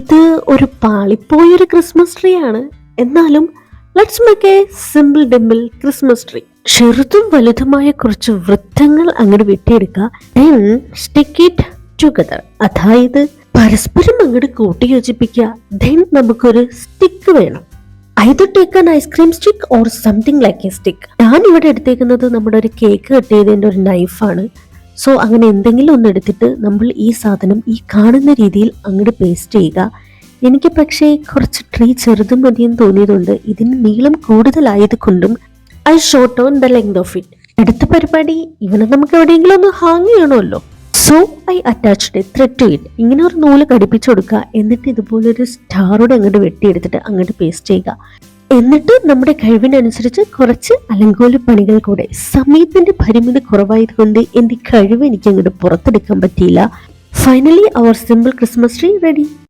ഇത് ഒരു പാളിപ്പോയൊരു Christmas tree ആണ്. എന്നാലും let's make A simple dimple Christmas tree. ചെറുതും വലുതുമായ കുറച്ച് വൃത്തങ്ങൾ അങ്ങോട്ട് വെട്ടിയെടുക്കുക. then stick it together. അതായത് പരസ്പരം അങ്ങോട്ട് കൂട്ടി യോജിപ്പിക്കുക. then നമുക്കൊരു സ്റ്റിക്ക് വേണം. either take an ice cream stick or something like a stick. ഞാൻ ഇവിടെ എടുത്തേക്കുന്നത് നമ്മുടെ ഒരു കേക്ക് കട്ട് ചെയ്തതിൻ്റെ ഒരു നൈഫാണ്. സോ അങ്ങനെ എന്തെങ്കിലും ഒന്ന് എടുത്തിട്ട് നമ്മൾ ഈ സാധനം ഈ കാണുന്ന രീതിയിൽ അങ്ങോട്ട് പേസ്റ്റ് ചെയ്യുക. എനിക്ക് പക്ഷേ കുറച്ച് ട്രീ ചെറുതും മതിയെന്ന് തോന്നിയതുകൊണ്ട് ഇതിന് നീളം കൂടുതലായത് കൊണ്ടും I short on the length of it. അടുത്ത പരിപാടി ഇവനെ നമുക്ക് എവിടെയെങ്കിലും ഒന്ന് ഹാങ് ചെയ്യണമല്ലോ. So I attached a thread to it. ഇങ്ങനെ ഒരു നൂല് ഘടിപ്പിച്ചു കൊടുക്കുക. എന്നിട്ട് ഇതുപോലൊരു സ്റ്റാറോടെ അങ്ങോട്ട് വെട്ടിയെടുത്തിട്ട് അങ്ങോട്ട് പേസ്റ്റ് ചെയ്യുക. എന്നിട്ട് നമ്മുടെ കഴിവിനനുസരിച്ച് കുറച്ച് അലങ്കോല പണികൾ കൂടെ. സമയത്തിന്റെ പരിമിതി കുറവായതുകൊണ്ട് എൻ്റെ കഴിവ് എനിക്ക് അങ്ങോട്ട് പുറത്തെടുക്കാൻ പറ്റിയില്ല. ഫൈനലി അവർ സിമ്പിൾ ക്രിസ്മസ് ട്രീ റെഡി.